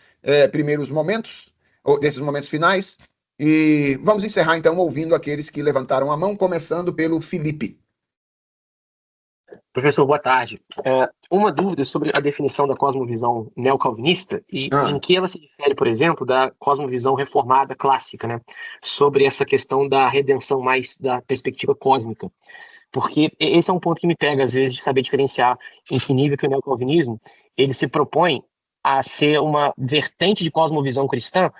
S1: primeiros momentos, ou desses momentos finais. E vamos encerrar então ouvindo aqueles que levantaram a mão, começando pelo Felipe.
S2: Professor, boa tarde. Uma dúvida sobre a definição da cosmovisão neocalvinista e em que ela se difere, por exemplo, da cosmovisão reformada clássica, né? Sobre essa questão da redenção mais da perspectiva cósmica. Porque esse é um ponto que me pega, às vezes, de saber diferenciar em que nível que o neocalvinismo ele se propõe a ser uma vertente de cosmovisão cristã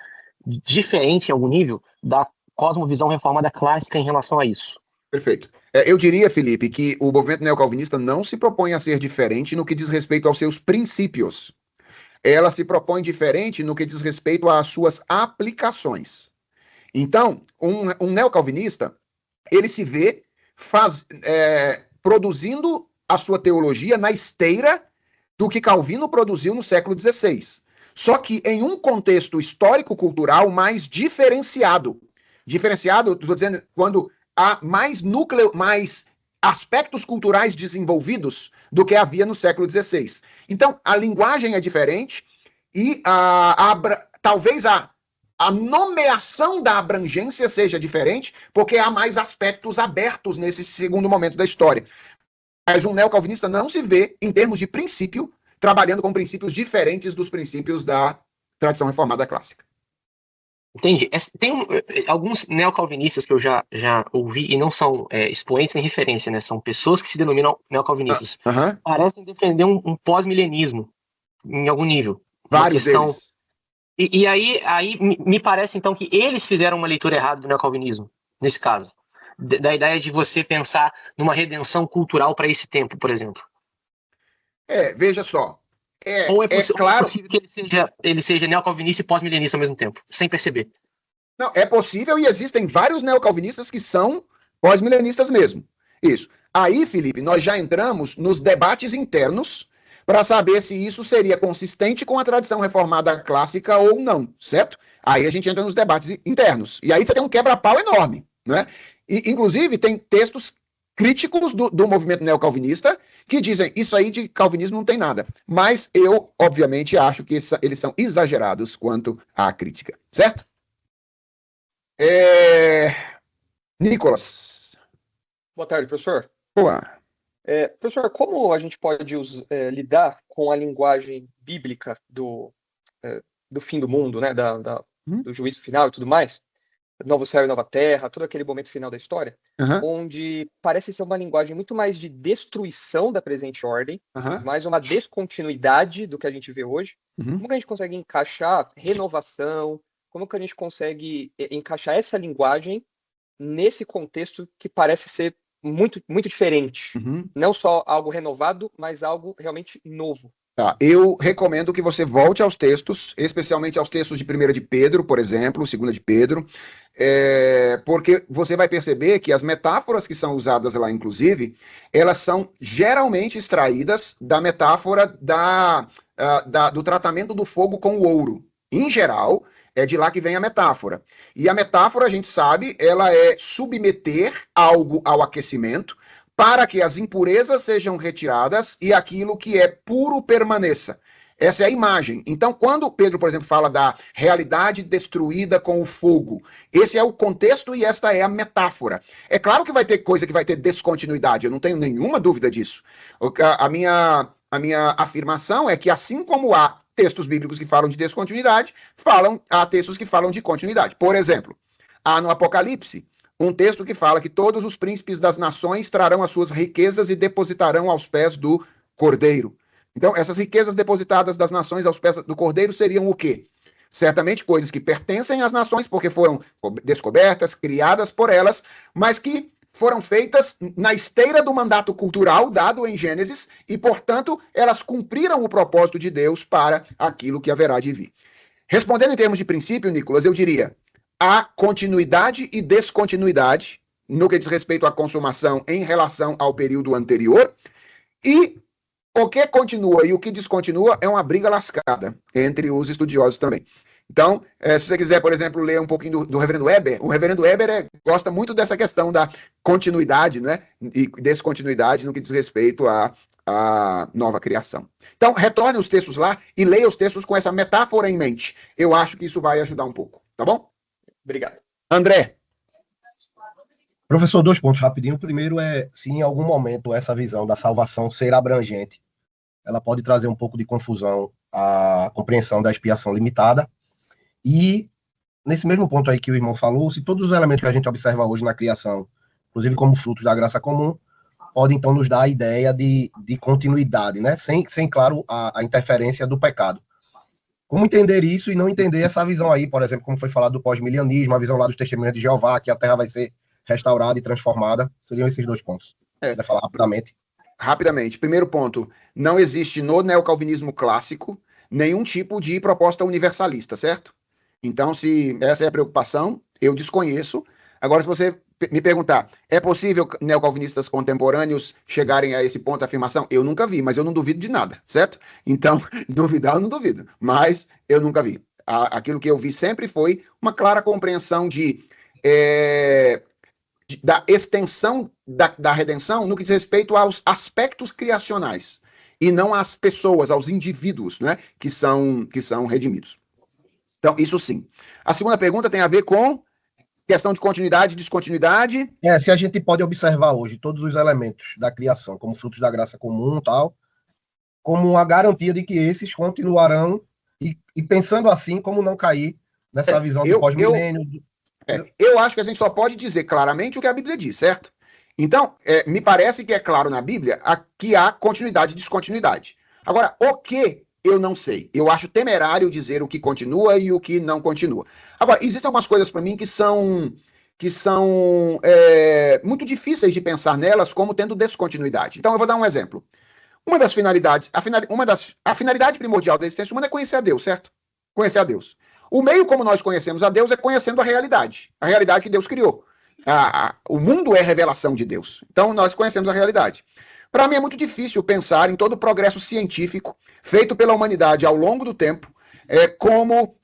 S2: diferente, em algum nível, da cosmovisão reformada clássica em relação a isso.
S1: Perfeito. Eu diria, Felipe, que o movimento neocalvinista não se propõe a ser diferente no que diz respeito aos seus princípios. Ela se propõe diferente no que diz respeito às suas aplicações. Então, um neocalvinista, ele se vê produzindo a sua teologia na esteira do que Calvino produziu no século XVI. Só que em um contexto histórico-cultural mais diferenciado. Diferenciado, estou dizendo, quando há mais aspectos culturais desenvolvidos do que havia no século XVI. Então, a linguagem é diferente e talvez a nomeação da abrangência seja diferente, porque há mais aspectos abertos nesse segundo momento da história. Mas um neocalvinista não se vê, em termos de princípio, trabalhando com princípios diferentes dos princípios da tradição reformada clássica.
S2: Entendi. Tem alguns neocalvinistas que eu já ouvi, e não são expoentes nem referência, né? São pessoas que se denominam neocalvinistas. Parecem defender um pós-milenismo, em algum nível.
S1: Vários deles.
S2: E aí me parece, então, que eles fizeram uma leitura errada do neocalvinismo, nesse caso. Da ideia de você pensar numa redenção cultural para esse tempo, por exemplo.
S1: Veja só.
S2: Ou é possível que ele seja neocalvinista e pós-milenista ao mesmo tempo, sem perceber?
S1: Não, é possível e existem vários neocalvinistas que são pós-milenistas mesmo. Isso. Aí, Felipe, nós já entramos nos debates internos para saber se isso seria consistente com a tradição reformada clássica ou não, certo? Aí a gente entra nos debates internos. E aí você tem um quebra-pau enorme, né? E, inclusive, tem textos críticos do movimento neocalvinista que dizem isso aí de calvinismo não tem nada. Mas eu, obviamente, acho que eles são exagerados quanto à crítica, certo? Nicolas.
S3: Boa tarde, professor.
S1: Boa.
S3: Professor, como a gente pode lidar com a linguagem bíblica do fim do mundo, né, do juízo final e tudo mais? Novo céu e nova terra, todo aquele momento final da história, onde parece ser uma linguagem muito mais de destruição da presente ordem, mais uma descontinuidade do que a gente vê hoje. Como que a gente consegue encaixar renovação? Como que a gente consegue encaixar essa linguagem nesse contexto que parece ser muito, muito diferente? Não só algo renovado, mas algo realmente novo.
S1: Tá. Eu recomendo que você volte aos textos, especialmente aos textos de 1 de Pedro, por exemplo, 2 de Pedro, porque você vai perceber que as metáforas que são usadas lá, inclusive, elas são geralmente extraídas da metáfora do tratamento do fogo com o ouro. Em geral, é de lá que vem a metáfora. E a metáfora, a gente sabe, ela é submeter algo ao aquecimento, para que as impurezas sejam retiradas e aquilo que é puro permaneça. Essa é a imagem. Então, quando Pedro, por exemplo, fala da realidade destruída com o fogo, esse é o contexto e esta é a metáfora. É claro que vai ter coisa que vai ter descontinuidade, eu não tenho nenhuma dúvida disso. A minha afirmação é que, assim como há textos bíblicos que falam de descontinuidade, há textos que falam de continuidade. Por exemplo, há no Apocalipse um texto que fala que todos os príncipes das nações trarão as suas riquezas e depositarão aos pés do Cordeiro. Então, essas riquezas depositadas das nações aos pés do Cordeiro seriam o quê? Certamente coisas que pertencem às nações, porque foram descobertas, criadas por elas, mas que foram feitas na esteira do mandato cultural dado em Gênesis e, portanto, elas cumpriram o propósito de Deus para aquilo que haverá de vir. Respondendo em termos de princípio, Nicolas, eu diria, há continuidade e descontinuidade no que diz respeito à consumação em relação ao período anterior, e o que continua e o que descontinua é uma briga lascada entre os estudiosos também. Então, se você quiser, por exemplo, ler um pouquinho do reverendo Weber, o reverendo Weber gosta muito dessa questão da continuidade, né, e descontinuidade no que diz respeito à nova criação. Então, retorne os textos lá e leia os textos com essa metáfora em mente. Eu acho que isso vai ajudar um pouco, tá bom?
S3: Obrigado.
S1: André.
S4: Professor, 2 pontos rapidinho. O primeiro é, se em algum momento essa visão da salvação ser abrangente, ela pode trazer um pouco de confusão à compreensão da expiação limitada. E, nesse mesmo ponto aí que o irmão falou, se todos os elementos que a gente observa hoje na criação, inclusive como frutos da graça comum, podem então nos dar a ideia de continuidade, né? Sem claro, a interferência do pecado. Como entender isso e não entender essa visão aí, por exemplo, como foi falado do pós-milianismo, a visão lá dos testemunhos de Jeová, que a Terra vai ser restaurada e transformada? Seriam esses 2 pontos. Vai falar rapidamente.
S1: Rapidamente. Primeiro ponto, não existe no neocalvinismo clássico nenhum tipo de proposta universalista, certo? Então, se essa é a preocupação, eu desconheço. Agora, se você me perguntar, é possível neocalvinistas contemporâneos chegarem a esse ponto de afirmação? Eu nunca vi, mas eu não duvido de nada, certo? Então, duvidar eu não duvido, mas eu nunca vi. Aquilo que eu vi sempre foi uma clara compreensão da extensão da redenção no que diz respeito aos aspectos criacionais, e não às pessoas, aos indivíduos, né, que são redimidos. Então, isso sim. A segunda pergunta tem a ver com questão de continuidade e descontinuidade.
S4: Se a gente pode observar hoje todos os elementos da criação, como frutos da graça comum e tal, como uma garantia de que esses continuarão, e pensando assim, como não cair nessa visão do pós-milênio.
S1: Eu acho que a gente só pode dizer claramente o que a Bíblia diz, certo? Então, me parece que é claro na Bíblia que há continuidade e descontinuidade. Agora, o que eu não sei. Eu acho temerário dizer o que continua e o que não continua. Agora, existem algumas coisas para mim que são muito difíceis de pensar nelas como tendo descontinuidade. Então, eu vou dar um exemplo. Uma das finalidades, a finalidade primordial da existência humana é conhecer a Deus, certo? Conhecer a Deus. O meio como nós conhecemos a Deus é conhecendo a realidade que Deus criou. O mundo é revelação de Deus. Então, nós conhecemos a realidade. Para mim é muito difícil pensar em todo o progresso científico feito pela humanidade ao longo do tempo como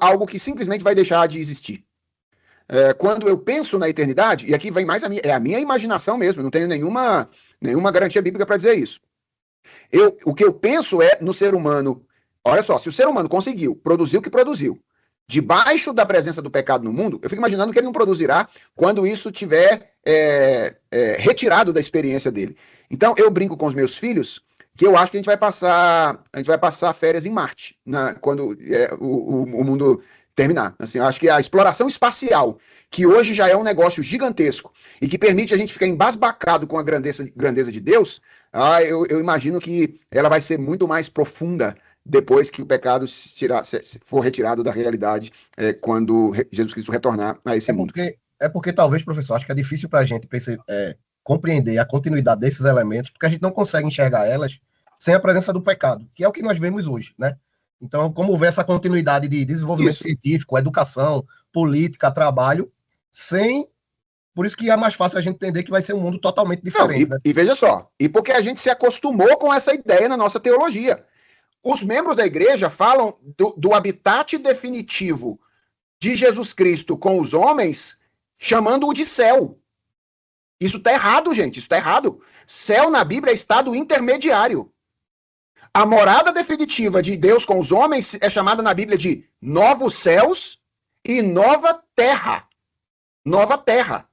S1: algo que simplesmente vai deixar de existir. Quando eu penso na eternidade, e aqui vem mais a minha imaginação mesmo, não tenho nenhuma garantia bíblica para dizer isso. O que eu penso é no ser humano. Olha só, se o ser humano conseguiu produzir o que produziu, debaixo da presença do pecado no mundo, eu fico imaginando que ele não produzirá quando isso tiver retirado da experiência dele. Então, eu brinco com os meus filhos que eu acho que a gente vai passar férias em Marte, quando o mundo terminar. Assim, eu acho que a exploração espacial, que hoje já é um negócio gigantesco e que permite a gente ficar embasbacado com a grandeza de Deus, eu imagino que ela vai ser muito mais profunda depois que o pecado for retirado da realidade, quando Jesus Cristo retornar a esse mundo.
S4: Porque talvez, professor, acho que é difícil para a gente compreender a continuidade desses elementos, porque a gente não consegue enxergar elas sem a presença do pecado, que é o que nós vemos hoje, né? Então, como ver essa continuidade de desenvolvimento científico, educação, política, trabalho, Por isso que é mais fácil a gente entender que vai ser um mundo totalmente diferente.
S1: Não, e veja só, e porque a gente se acostumou com essa ideia na nossa teologia. Os membros da igreja falam do habitat definitivo de Jesus Cristo com os homens, chamando-o de céu. Isso está errado, gente, isso está errado. Céu na Bíblia é estado intermediário. A morada definitiva de Deus com os homens é chamada na Bíblia de novos céus e nova terra. Nova terra.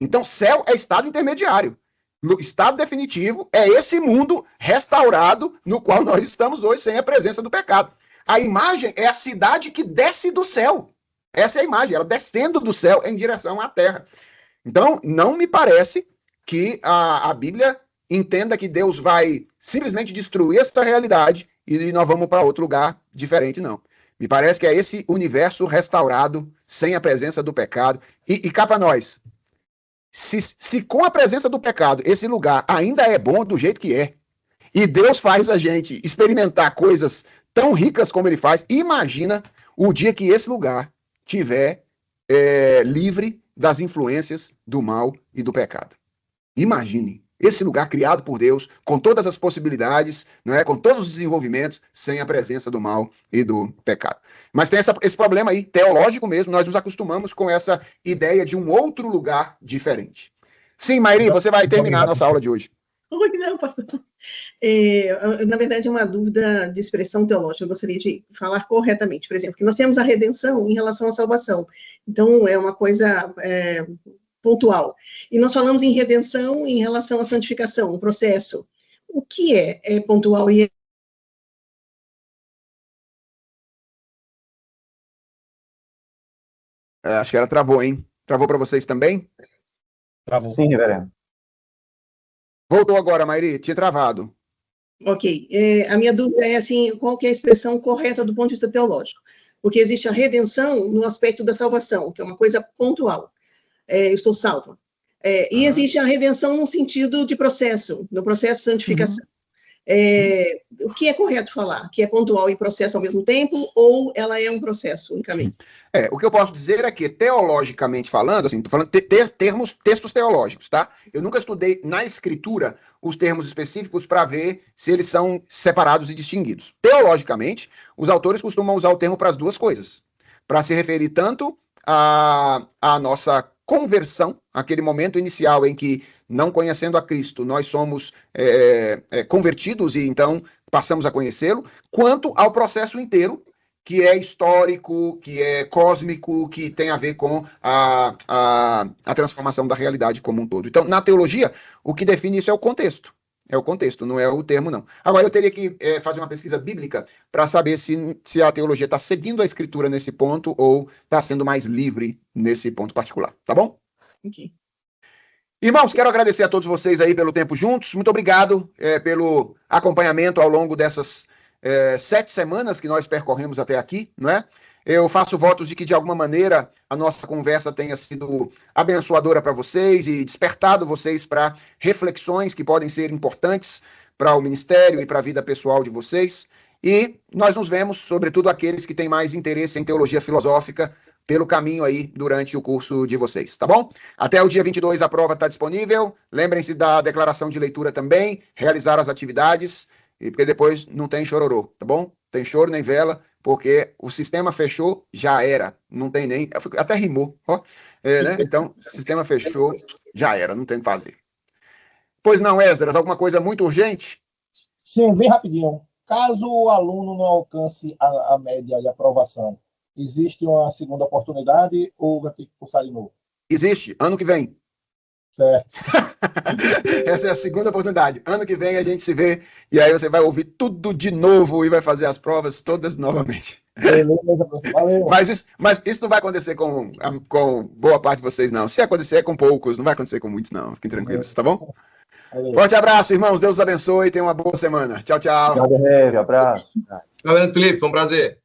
S1: Então, céu é estado intermediário. No estado definitivo é esse mundo restaurado no qual nós estamos hoje sem a presença do pecado. A imagem é a cidade que desce do céu. Essa é a imagem, ela descendo do céu em direção à terra. Então, não me parece que a Bíblia entenda que Deus vai simplesmente destruir essa realidade e nós vamos para outro lugar diferente, não. Me parece que é esse universo restaurado, sem a presença do pecado. E cá para nós, se com a presença do pecado esse lugar ainda é bom do jeito que é, e Deus faz a gente experimentar coisas tão ricas como ele faz, imagina o dia que esse lugar tiver livre das influências do mal e do pecado. Imagine esse lugar criado por Deus, com todas as possibilidades, não é? Com todos os desenvolvimentos, sem a presença do mal e do pecado. Mas tem esse problema aí, teológico mesmo, nós nos acostumamos com essa ideia de um outro lugar diferente. Sim, Mairi, você vai terminar a nossa aula de hoje.
S5: Não, pastor. Na verdade, é uma dúvida de expressão teológica. Eu gostaria de falar corretamente. Por exemplo, que nós temos a redenção em relação à salvação. Então, é uma coisa pontual. E nós falamos em redenção em relação à santificação, um processo. O que é pontual e
S1: acho que ela travou, hein? Travou para vocês também?
S6: Travou. Sim, reverendo.
S1: Voltou agora, Mairi, tinha travado.
S5: Ok. A minha dúvida é assim, qual que é a expressão correta do ponto de vista teológico? Porque existe a redenção no aspecto da salvação, que é uma coisa pontual. Eu estou salva. E existe a redenção no sentido de processo, no processo de santificação. O que é correto falar? Que é pontual e processo ao mesmo tempo, ou ela é um processo unicamente?
S1: O que eu posso dizer é que, teologicamente falando, assim, estou falando textos teológicos, tá? Eu nunca estudei na escritura os termos específicos para ver se eles são separados e distinguidos. Teologicamente, os autores costumam usar o termo para as duas coisas, para se referir tanto à nossa conversão, aquele momento inicial em que, não conhecendo a Cristo, nós somos convertidos e então passamos a conhecê-lo, quanto ao processo inteiro, que é histórico, que é cósmico, que tem a ver com a transformação da realidade como um todo. Então, na teologia, o que define isso é o contexto. É o contexto, não é o termo, não. Agora, eu teria que fazer uma pesquisa bíblica para saber se a teologia está seguindo a escritura nesse ponto ou está sendo mais livre nesse ponto particular. Tá bom?
S5: Ok.
S1: Irmãos, quero agradecer a todos vocês aí pelo tempo juntos. Muito obrigado pelo acompanhamento ao longo dessas 7 semanas que nós percorremos até aqui, não é? Eu faço votos de que, de alguma maneira, a nossa conversa tenha sido abençoadora para vocês e despertado vocês para reflexões que podem ser importantes para o ministério e para a vida pessoal de vocês. E nós nos vemos, sobretudo aqueles que têm mais interesse em teologia filosófica, pelo caminho aí durante o curso de vocês, tá bom? Até o dia 22 a prova está disponível. Lembrem-se da declaração de leitura também, realizar as atividades, porque depois não tem chororô, tá bom? Tem choro nem vela, porque o sistema fechou, já era. Não tem nem... Até rimou, ó. Né? Então, o sistema fechou, já era, não tem o que fazer. Pois não, Esdras, alguma coisa muito urgente?
S6: Sim, bem rapidinho. Caso o aluno não alcance a média de aprovação, existe uma segunda oportunidade ou vai ter que cursar de novo?
S1: Existe, ano que vem.
S6: Certo.
S1: Essa é a segunda oportunidade. Ano que vem a gente se vê e aí você vai ouvir tudo de novo e vai fazer as provas todas novamente.
S6: Beleza, professor. Valeu.
S1: Mas isso não vai acontecer com boa parte de vocês, não. Se acontecer, é com poucos. Não vai acontecer com muitos, não. Fiquem tranquilos, tá bom?
S6: Valeu.
S1: Forte abraço, irmãos. Deus os abençoe. Tenham uma boa semana. Tchau, tchau.
S6: Tchau, Guerreiro. Abraço.
S7: Reverendo Felipe, foi um prazer.